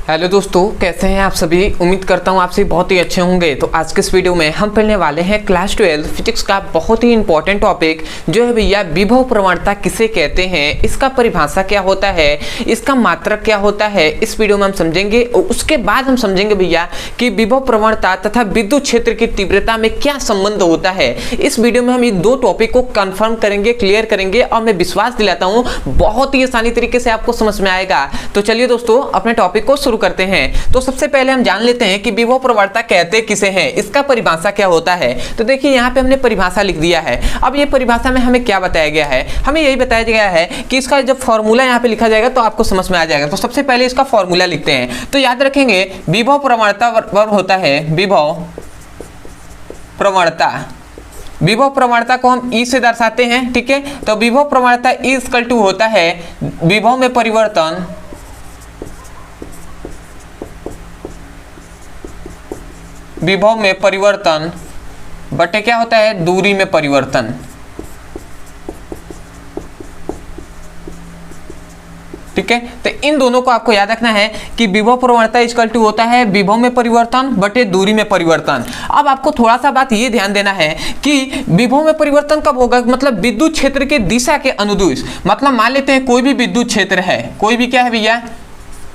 Hello दोस्तों, कैसे हैं आप सभी। उम्मीद करता हूं आप सभी बहुत ही अच्छे होंगे। तो आज के इस वीडियो में हम पढ़ने वाले हैं क्लास 12 फिजिक्स का बहुत ही इंपॉर्टेंट टॉपिक जो है भैया विभव प्रवणता किसे कहते हैं, इसका परिभाषा क्या होता है, इसका मात्रक क्या होता है, इस वीडियो में हम समझेंगे। और उसके बाद हम समझेंगे भैया कि विभव प्रवणता तथा विद्युत क्षेत्र की तीव्रता में क्या संबंध होता है। इस वीडियो में हम ये दो टॉपिक को कंफर्म करेंगे, क्लियर करेंगे और मैं विश्वास दिलाता हूँ बहुत ही आसानी तरीके से आपको समझ में आएगा। तो चलिए दोस्तों अपने टॉपिक को करते हैं। तो सबसे पहले हम जान लेते हैं कि विभव प्रवणता कहते किसे हैं, इसका परिभाषा क्या होता है। तो देखिए यहाँ पे हमने परिभाषा लिख दिया है। अब ये परिभाषा में हमें क्या बताया गया है, हमें यही बताया गया है कि इसका जब फॉर्मूला यहाँ पे लिखा जाएगा तो आपको समझ में आ जाएगा। तो सबसे पहले इसका फॉर्मूला लिखते हैं। तो याद रखेंगे विभव प्रवणता होता है विभव प्रवणता। विभव प्रवणता को हम ई से दर्शाते हैं, ठीक है। तो विभव प्रवणता ई इक्वल टू होता है विभव में परिवर्तन बटे क्या होता है दूरी में परिवर्तन। ठीक है, तो इन दोनों को आपको याद रखना है कि विभव प्रवणता इक्वल टू होता है विभव में परिवर्तन बटे दूरी में परिवर्तन। अब आपको थोड़ा सा बात ये ध्यान देना है कि विभव में परिवर्तन कब होगा, मतलब विद्युत क्षेत्र के दिशा के अनुदिश। मतलब मान लेते हैं कोई भी विद्युत क्षेत्र है, कोई भी क्या है भैया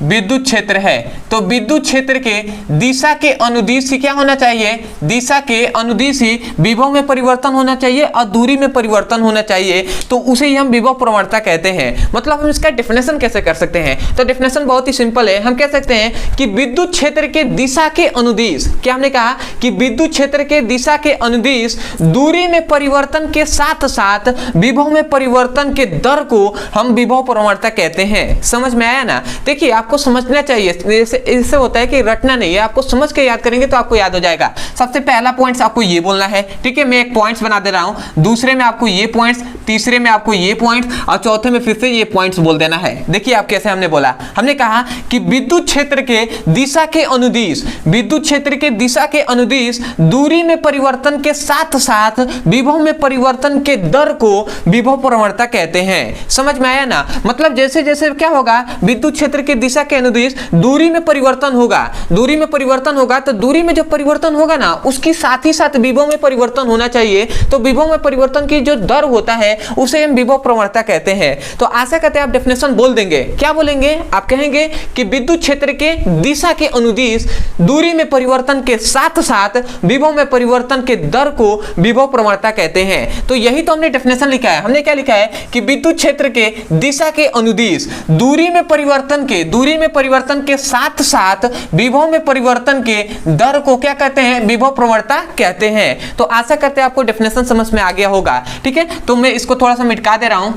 विद्युत क्षेत्र है। तो विद्युत क्षेत्र के दिशा के अनुदिश ही क्या होना चाहिए, दिशा के अनुदिश ही विभव में परिवर्तन होना चाहिए और दूरी में परिवर्तन होना चाहिए। तो उसे ही हम विभव प्रवणता कहते हैं। मतलब हम इसका डेफिनेशन कैसे कर सकते हैं, तो डेफिनेशन बहुत ही सिंपल है। हम कह सकते हैं कि विद्युत क्षेत्र के दिशा के अनुदिश, क्या हमने कहा कि विद्युत क्षेत्र के दिशा के अनुदिश दूरी में परिवर्तन के साथ साथ विभव में परिवर्तन के दर को हम विभव प्रवणता कहते हैं। समझ में आया ना। देखिए आपको समझना चाहिए, इससे होता है कि रटना नहीं है, आपको समझ के याद करेंगे तो आपको याद हो जाएगा। सबसे पहला पॉइंट्स आपको ये बोलना है, ठीक है। मैं एक पॉइंट्स बना दे रहा हूं, दूसरे में आपको ये पॉइंट्स, तीसरे में आपको ये पॉइंट्स और चौथे में फिर से ये पॉइंट्स बोल देना है। देखिए आप कैसे हमने बोला, हमने कहा कि विद्युत क्षेत्र के दिशा के अनुदिश, विद्युत क्षेत्र के दिशा के अनुदिश दूरी में परिवर्तन के साथ साथ विभव में परिवर्तन के दर को विभव प्रवणता कहते हैं। समझ में आया ना। मतलब जैसे जैसे क्या होगा विद्युत क्षेत्र के दिशा के अनुदिश दूरी में परिवर्तन होगा, दूरी में परिवर्तन होगा तो दूरी में जब परिवर्तन होगा ना उसकी साथ ही साथ विभव में परिवर्तन होना चाहिए। तो विभव में परिवर्तन की जो दर होता है उसे हम विभव प्रवणता कहते हैं। तो आशा करते हैं आप डेफिनेशन बोल देंगे। क्या बोलेंगे, आप कहेंगे कि विद्युत क्षेत्र के दिशा के अनुदिश दूरी में परिवर्तन के साथ साथ विभव में परिवर्तन के दर को विभव प्रवणता कहते हैं। तो यही तो हमने डेफिनेशन लिखा है। हमने क्या लिखा है कि विद्युत क्षेत्र के दिशा के अनुदिश दूरी में परिवर्तन के साथ साथ विभव में परिवर्तन के दर को क्या कहते हैं, विभव प्रवणता कहते हैं। तो आशा करते हैं आपको डेफिनेशन समझ में आ गया होगा, ठीक है। तो मैं इसको थोड़ा सा मिटा दे रहा हूं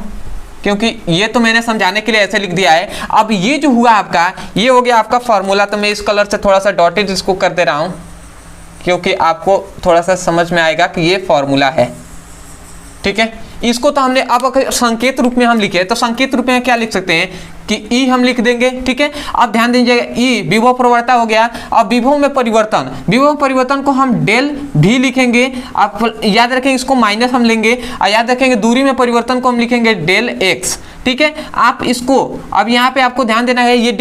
क्योंकि ये तो मैंने समझाने के लिए ऐसे लिख दिया है। अब ये जो हुआ आपका, ये हो गया आपका फॉर्मूला। तो मैं इस कलर से थोड़ा सा डॉटेड इसको कर दे रहा हूं क्योंकि आपको थोड़ा सा समझ में आएगा कि ये फॉर्मूला है, ठीक है। इसको तो हमने अब अगर संकेत रूप में हम लिखे तो संकेत रूप में क्या लिख सकते हैं कि ई हम लिख देंगे, ठीक है। अब ध्यान दीजिएगा ई विभव प्रवणता हो गया। अब विभव में परिवर्तन, विभव परिवर्तन को हम डेल भी लिखेंगे। आप याद रखेंगे इसको माइनस हम लेंगे और याद रखेंगे दूरी में परिवर्तन को हम लिखेंगे डेल एक्स, ठीक है। आप इसको अब यहाँ पे आपको ध्यान देना है, ये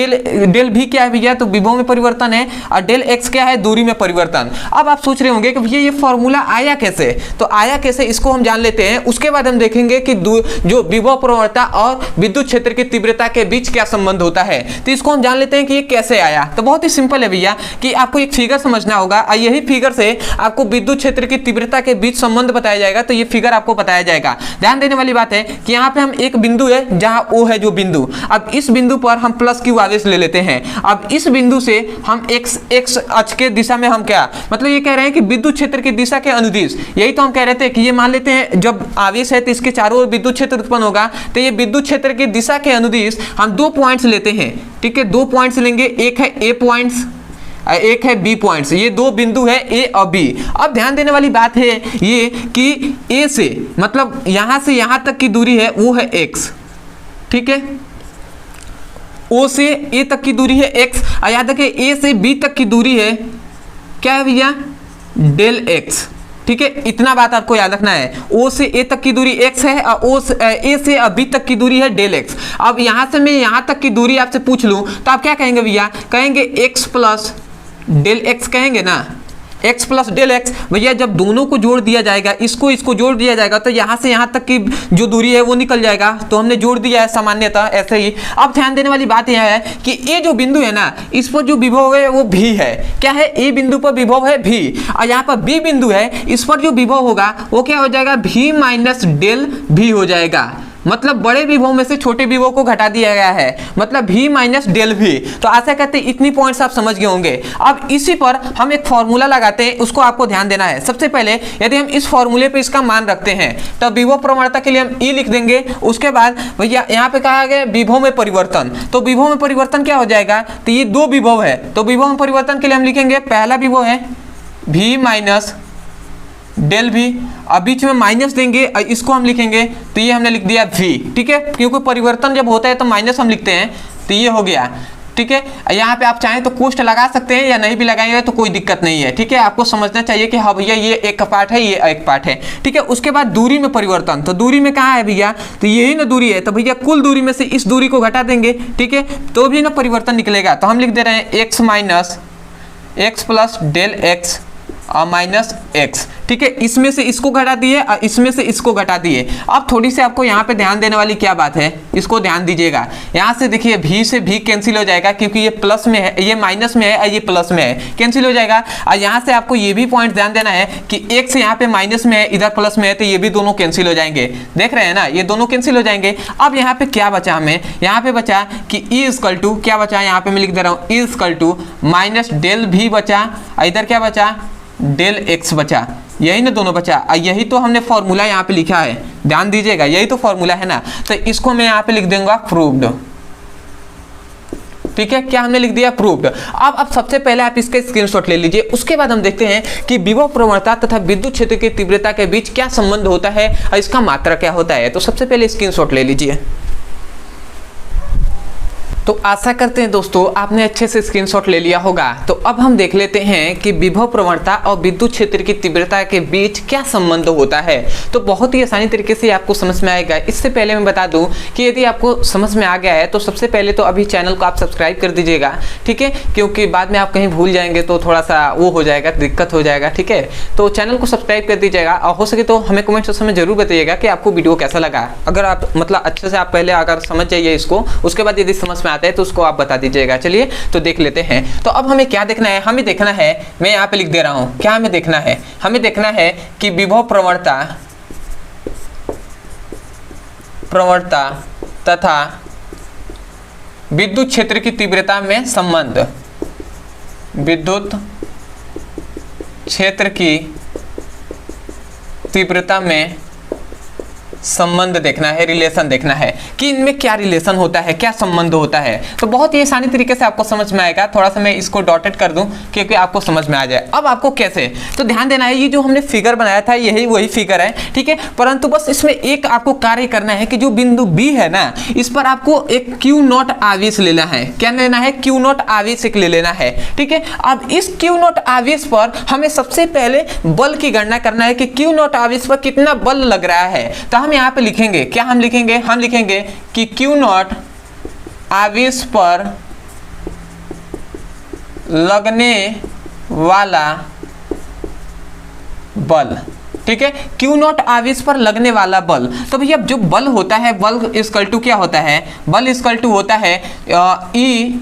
डेल भी क्या है भैया, तो विभव में परिवर्तन है और डेल एक्स क्या है, दूरी में परिवर्तन। अब आप सोच रहे होंगे कि भैया ये फॉर्मूला आया कैसे, तो आया कैसे इसको हम जान लेते हैं। उसके बाद हम देखेंगे कि जो विभव प्रवणता और विद्युत क्षेत्र की तीव्रता के बीच क्या संबंध होता है। तो इसको हम जान लेते हैं कि ये कैसे आया। तो बहुत ही सिंपल है भैया कि आपको एक फिगर समझना होगा और यही फिगर से आपको विद्युत क्षेत्र की तीव्रता के बीच संबंध बताया जाएगा। तो ये फिगर आपको बताया जाएगा। ध्यान देने वाली बात है कि यहाँ पे हम एक बिंदु है जहां O है जो बिंदु, अब इस बिंदु पर हम प्लस क्यू आवेश ले लेते हैं। अब इस बिंदु से हम x अक्ष के दिशा में हम क्या, मतलब ये कह रहे हैं कि विद्युत क्षेत्र की दिशा के अनुदिश, यही तो हम कह रहे थे कि ये मान लेते हैं जब आवेश है तो इसके चारों ओर विद्युत क्षेत्र उत्पन्न होगा। तो ये विद्युत क्षेत्र की दिशा के अनुदिश हम दो पॉइंट्स लेते हैं, ठीक है। दो पॉइंट्स लेंगे, एक है ए पॉइंट्स, एक है बी पॉइंट्स। ये दो बिंदु है ए और बी। अब ध्यान देने वाली बात है ये कि ए से मतलब यहां से यहां तक की दूरी है वो है x, ठीक है। O से A तक की दूरी है x और याद रखिए A से B तक की दूरी है क्या है भैया, डेल x, ठीक है, इतना बात आपको याद रखना है। ओ से ए तक की दूरी x है और ए से b तक की दूरी है डेल x। अब यहां से मैं यहां तक की दूरी आपसे पूछ लूं तो आप क्या कहेंगे भैया, कहेंगे x प्लस डेल x कहेंगे ना, x प्लस डेल एक्स। भैया जब दोनों को जोड़ दिया जाएगा, इसको जोड़ दिया जाएगा तो यहाँ से यहाँ तक की जो दूरी है वो निकल जाएगा, तो हमने जोड़ दिया है सामान्यतः ऐसे ही। अब ध्यान देने वाली बात यह है कि ये जो बिंदु है ना, इस पर जो विभव है वो v है। क्या है, ए बिंदु पर विभव है v, और यहाँ पर b बिंदु है, इस पर जो विभव होगा वो क्या हो जाएगा, v माइनस डेल v हो जाएगा। मतलब बड़े विभव में से छोटे विभव को घटा दिया गया है, मतलब v माइनस डेल v। तो आशा करते हैं इतनी पॉइंट्स आप समझ गए होंगे। अब इसी पर हम एक फॉर्मूला लगाते हैं, उसको आपको ध्यान देना है। सबसे पहले यदि हम इस फॉर्मूले पे इसका मान रखते हैं तो विभव प्रवणता के लिए हम e लिख देंगे। उसके बाद भैया यहाँ पे कहा गया विभव में परिवर्तन, तो विभव में परिवर्तन क्या हो जाएगा, तो ये दो विभव है, तो विभव में परिवर्तन के लिए हम लिखेंगे, पहला विभव है v माइनस डेल v, अब बीच में माइनस देंगे, इसको हम लिखेंगे तो ये हमने लिख दिया v। ठीक है, क्योंकि परिवर्तन जब होता है तो माइनस हम लिखते हैं, तो ये हो गया। ठीक है, यहाँ पे आप चाहें तो कोष्ट लगा सकते हैं या नहीं भी लगाएंगे तो कोई दिक्कत नहीं है। ठीक है, आपको समझना चाहिए कि हाँ भैया ये एक पार्ट है, ये एक पार्ट है। ठीक है, उसके बाद दूरी में परिवर्तन, तो दूरी में कहाँ है भैया, तो यही ना दूरी है, तो भैया कुल दूरी में से इस दूरी को घटा देंगे। ठीक है, तो भी ना परिवर्तन निकलेगा, तो हम लिख दे रहे हैं x minus x plus del x और माइनस एक्स। ठीक है, इसमें से इसको घटा दिए और इसमें से इसको घटा दिए। अब थोड़ी सी आपको यहाँ पे ध्यान देने वाली क्या बात है, इसको ध्यान दीजिएगा। यहाँ से देखिए v से v कैंसिल हो जाएगा, क्योंकि ये प्लस में है, ये माइनस में है और ये प्लस में है, कैंसिल हो जाएगा। और यहाँ से आपको ये भी पॉइंट ध्यान देना है कि x यहाँ पे माइनस में है, इधर प्लस में है, तो ये भी दोनों कैंसिल हो जाएंगे। देख रहे हैं ना, ये दोनों कैंसिल हो जाएंगे। अब यहाँ पे क्या बचा, हमें यहाँ पे बचा कि e इक्वल टू क्या बचा, यहाँ पे मैं लिख दे रहा हूँ e equal to minus del v बचा, इधर क्या बचा, डेल x बचा। यही ना दोनों बचा, यही तो हमने फॉर्मूला यहाँ पे लिखा है, ध्यान दीजिएगा, यही तो फॉर्मूला है ना। तो इसको मैं यहाँ पे लिख दूंगा प्रूव्ड। ठीक है, क्या हमने लिख दिया, प्रूव्ड। अब सबसे पहले आप इसके स्क्रीनशॉट ले लीजिए। उसके बाद हम देखते हैं कि विभव प्रवणता तथा विद्युत क्षेत्र की तीव्रता के बीच क्या संबंध होता है और इसका मात्रा क्या होता है। तो सबसे पहले स्क्रीनशॉट ले लीजिए। तो आशा करते हैं दोस्तों आपने अच्छे से स्क्रीनशॉट ले लिया होगा। तो अब हम देख लेते हैं कि विभव प्रवणता और विद्युत क्षेत्र की तीव्रता के बीच क्या संबंध होता है। तो बहुत ही आसानी तरीके से आपको समझ में आएगा। इससे पहले मैं बता दूं कि यदि आपको समझ में आ गया है तो सबसे पहले तो अभी चैनल को आप सब्सक्राइब कर दीजिएगा। ठीक है, क्योंकि बाद में आप कहीं भूल जाएंगे तो थोड़ा सा वो हो जाएगा, दिक्कत हो जाएगा। ठीक है, तो चैनल को सब्सक्राइब कर दीजिएगा और हो सके तो हमें कमेंट सेक्शन में जरूर बताइएगा कि आपको वीडियो कैसा लगा। अगर आप मतलब अच्छे से आप पहले अगर समझ जाइए इसको, उसके बाद यदि समझ में आता है तो उसको आप बता दीजिएगा। चलिए तो देख लेते हैं। तो अब हमें क्या देखना है, हमें देखना है, मैं यहाँ पे लिख दे रहा हूँ, क्या हमें देखना है, हमें देखना है कि विभव प्रवणता तथा विद्युत क्षेत्र की तीव्रता में संबंध, विद्युत क्षेत्र की तीव्रता में संबंध देखना है, रिलेशन देखना है कि इनमें क्या रिलेशन होता है, क्या संबंध होता है। तो बहुत ही आसानी तरीके से आपको समझ में आएगा। थोड़ा सा मैं इसको डॉटेड कर दूं क्योंकि आपको समझ में आ जाए। अब आपको कैसे, तो ध्यान देना है, ये जो हमने फिगर बनाया था यही वही फिगर है। ठीक है, परंतु बस इसमें एक आपको कार्य करना है कि जो बिंदु बी है ना, इस पर आपको एक Q0 आवेश लेना है। क्या लेना है, Q0 आवेश एक ले लेना है। ठीक है, अब इस Q0 आवेश पर हमें सबसे पहले बल की गणना करना है कि Q0 आवेश पर कितना बल लग रहा है। तो हम यहाँ पे लिखेंगे, क्या हम लिखेंगे, हम लिखेंगे कि Q0 आवेश पर लगने वाला बल। ठीक है, Q0 आवेश पर लगने वाला बल। तो भैया जो बल होता है, बल इक्वल टू क्या होता है, बल इक्वल टू होता है E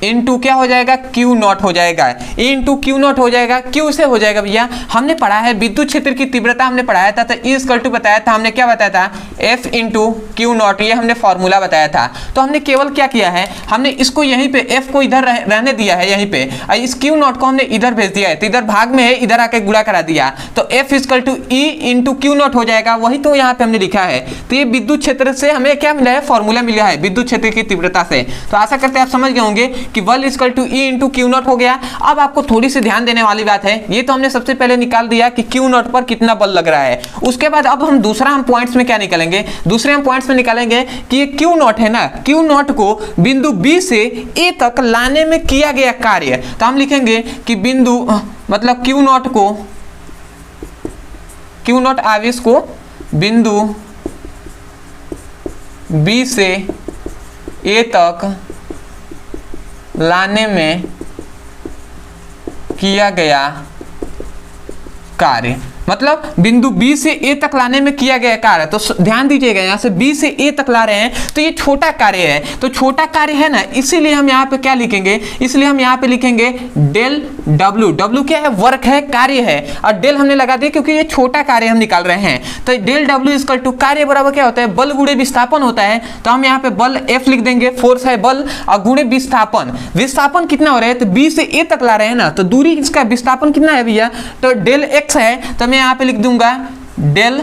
इंटू क्या हो जाएगा, Q0 हो जाएगा, E इंटू Q0 हो जाएगा। क्यों से हो जाएगा भैया, हमने पढ़ा है विद्युत क्षेत्र की तीव्रता हमने पढ़ाया था, तो E इक्वल टू बताया था हमने, क्या बताया था, F इंटू Q0, ये हमने फॉर्मूला बताया था। तो हमने केवल क्या किया है, हमने इसको यहीं पे F को इधर रहने दिया है यहीं पे, और इस Q0 को हमने इधर भेज दिया है, तो इधर भाग में है, इधर आके गुणा करा दिया, तो F equal to E into Q0 हो जाएगा। वही तो यहाँ पे हमने लिखा है। तो ये विद्युत क्षेत्र से हमें क्या मिला है, फॉर्मूला मिला है विद्युत क्षेत्र की तीव्रता से। तो आशा करते हैं आप समझ गए होंगे कि बल equal to E into Q0 हो गया। अब आपको थोड़ी सी ध्यान देने वाली बात है, ये तो हमने सबसे पहले निकाल दिया कि Q0 पर कितना बल लग रहा है। उसके बाद अब हम दूसरा पॉइंट्स में क्या निकालेंगे, दूसरे हम पॉइंट्स में निकालेंगे कि ये Q0 है ना, Q0 को बिंदु B से A तक लाने में किया गया कार्य। तो हम लिखेंगे कि बिंदु मतलब Q0 को क्यू नॉट आवेश को बिंदु बी से ए तक लाने में किया गया कार्य, मतलब बिंदु B से A तक लाने में किया गया कार्य। तो ध्यान दीजिएगा, यहाँ से B से A तक ला रहे हैं तो ये छोटा कार्य है, तो छोटा कार्य है ना, इसीलिए हम यहाँ पे क्या लिखेंगे, इसलिए हम यहाँ पे लिखेंगे डेल W। W क्या है, वर्क है, कार्य है, और डेल हमने लगा दिया क्योंकि ये छोटा कार्य हम निकाल रहे हैं। तो डेल W इक्वल टू कार्य बराबर क्या होता है, बल गुणे विस्थापन होता है। तो हम यहाँ पे बल F लिख देंगे, फोर्स है बल, और गुणे विस्थापन। विस्थापन कितना हो रहा है, तो B से A तक ला रहे हैं ना, तो दूरी इसका विस्थापन कितना है भैया, तो डेल X है। तो मैं यहाँ पे लिख दूंगा डेल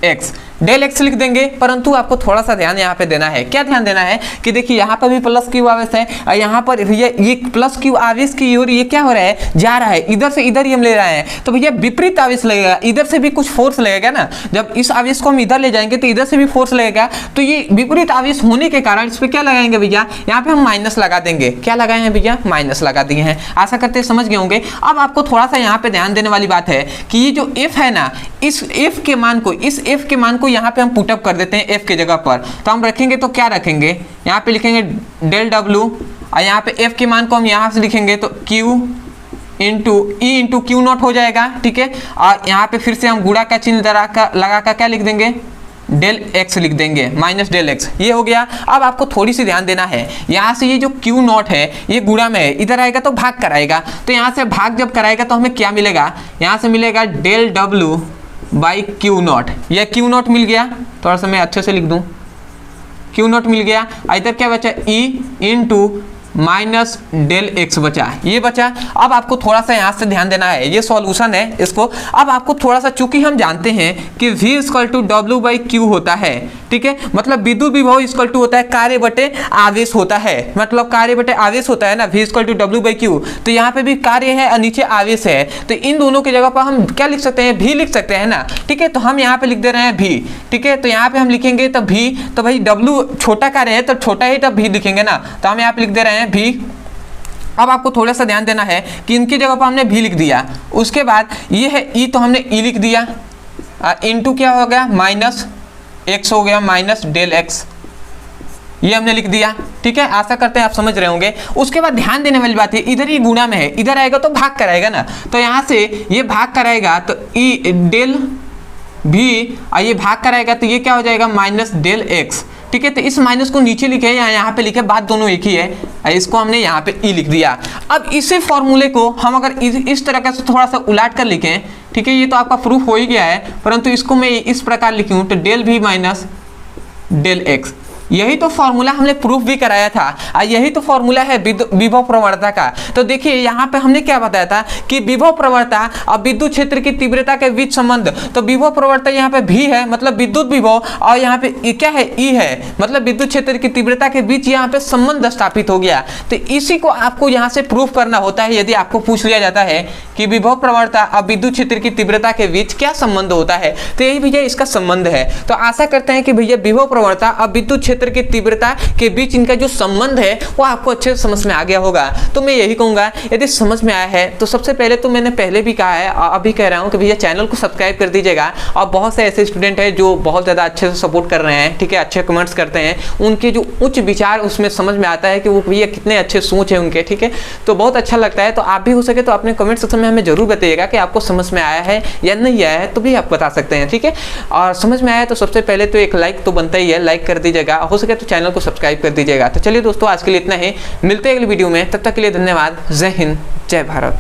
एक्स, डेल एक्स लिख देंगे। परंतु आपको थोड़ा सा ध्यान यहाँ पे देना है। क्या ध्यान देना है कि देखिए यहाँ पर भी प्लस क्यू आवेश है, और यहाँ पर भैया ये प्लस क्यू आवेश की ओर ये क्या हो रहा है, जा रहा है, इधर से इधर ही हम ले रहे हैं। तो भैया विपरीत आवेश लगेगा, इधर से भी कुछ फोर्स लगेगा ना, जब इस आवेश को हम इधर ले जाएंगे तो इधर से भी फोर्स लगेगा। तो ये विपरीत आवेश होने के कारण इस पर क्या लगाएंगे भैया, यहाँ पे हम माइनस लगा देंगे। क्या लगाए हैं भैया, माइनस लगा दिए हैं। आशा करते हैं समझ गए होंगे। अब आपको थोड़ा सा यहाँ पे ध्यान देने वाली बात है कि ये जो एफ है ना, इस एफ के मान को, इस एफ के मान को यहाँ पे हम पुटअप कर देते हैं एफ के जगह पर। तो हम रखेंगे तो क्या रखेंगे, यहाँ पे लिखेंगे डेल डब्ल्यू, और यहाँ पे एफ के मान को हम यहाँ से लिखेंगे तो Q into E into Q not हो जाएगा, ठीक है। और यहाँ पे फिर से हम गुणा का चिन्ह लगा कर क्या लिख देंगे, डेल एक्स लिख देंगे, माइनस डेल एक्स। ये हो गया। अब आपको थोड़ी सी ध्यान देना है, यहाँ से ये जो क्यू नॉट है ये गुणा में है, इधर आएगा तो भाग कराएगा। तो यहाँ से भाग जब कराएगा तो हमें क्या मिलेगा, यहाँ से मिलेगा del W by Q naught. यह क्यू नॉट मिल गया, थोड़ा सा मैं अच्छे से लिख दूं, क्यू नॉट मिल गया। इधर क्या बचा, E into minus del x बचा, ये बचा। अब आपको थोड़ा सा यहाँ से ध्यान देना है, ये सॉल्यूशन है इसको। अब आपको थोड़ा सा, चूंकि हम जानते हैं कि V equal to W by Q होता है, ठीक है, मतलब विद्युत विभव इक्वल टू होता है कार्य बटे आवेश होता है, मतलब कार्य बटे आवेश होता है ना, V equal to W by Q. तो यहाँ पे भी कार्य है और नीचे आवेश है, तो इन दोनों की जगह पर हम क्या लिख सकते हैं, V लिख सकते हैं ना, ठीक है। तो हम यहाँ पे लिख दे रहे हैं V, ठीक है। तो यहाँ पे हम लिखेंगे तो V, तो भाई W छोटा कार्य है तो छोटा ही तब V लिखेंगे ना, तो हम यहाँ पे लिख दे रहे हैं V। अब आपको थोड़ा सा ध्यान देना है कि इनकी जगह पर हमने V लिख दिया, उसके बाद ये है E, तो हमने E लिख दिया, इंटू क्या हो गया, माइनस एक्स हो गया, माइनस डेल एक्स, ये हमने लिख दिया, ठीक है। आशा करते हैं आप समझ रहे होंगे। उसके बाद ध्यान देने वाली बात है, इधर ही गुणा में है, इधर आएगा तो भाग कराएगा ना, तो यहाँ से ये भाग कराएगा तो ई डेल भी, और ये भाग कराएगा तो ये क्या हो जाएगा, माइनस डेल एक्स, ठीक है। तो इस माइनस को नीचे लिखे या यहाँ पे लिखे, बात दोनों एक ही है, इसको हमने यहाँ पे ई लिख दिया। अब इसी फॉर्मूले को हम अगर इस तरह से थोड़ा सा उलाट कर लिखें, ठीक है, ये तो आपका प्रूफ हो ही गया है, परंतु इसको मैं इस प्रकार लिखूँ तो डेल भी माइनस डेल एक्स, यही तो फॉर्मूला हमने प्रूफ भी कराया था, और यही तो फॉर्मूला है विभव प्रवणता का। तो देखिए यहाँ पे हमने क्या बताया था कि विभव प्रवणता और विद्युत क्षेत्र की तीव्रता के बीच संबंध। तो विभव प्रवणता यहाँ पे भी है, मतलब विद्युत विभव, और यहाँ पे क्या है, ई है, मतलब विद्युत क्षेत्र की तीव्रता के बीच यहाँ पे संबंध स्थापित हो गया। तो इसी को आपको यहाँ से प्रूफ करना होता है, यदि आपको पूछ लिया जाता है कि विभव प्रवणता और विद्युत क्षेत्र की तीव्रता के बीच क्या संबंध होता है, तो यही भैया इसका संबंध है। तो आशा करते हैं कि भैया विभव प्रवणता और विद्युत क्षेत्र की तीव्रता के बीच इनका जो संबंध है वो आपको अच्छे से समझ में आ गया होगा। तो मैं यही कहूंगा, यदि समझ में आया है तो सबसे पहले तो मैंने पहले भी कहा है और अभी कह रहा हूं कि भैया चैनल को सब्सक्राइब कर दीजिएगा। और बहुत से ऐसे स्टूडेंट हैं जो बहुत ज़्यादा अच्छे से सपोर्ट कर रहे हैं, ठीक है, अच्छे कमेंट्स करते हैं, उनके जो उच्च विचार उसमें समझ में आता है कि वो भैया कितने अच्छे सोच है उनके, ठीक है। तो बहुत अच्छा लगता है। तो आप भी हो सके तो अपने कमेंट सेक्शन में हमें जरूर बताइएगा कि आपको समझ में आया है या नहीं आया है, तो भी आप बता सकते हैं, ठीक है। और समझ में आया तो सबसे पहले तो एक लाइक तो बनता ही है, लाइक कर दीजिएगा, हो सके तो चैनल को सब्सक्राइब कर दीजिएगा। तो चलिए दोस्तों, आज के लिए इतना ही, मिलते हैं अगली वीडियो में, तब तक के लिए धन्यवाद। जय हिंद, जय भारत।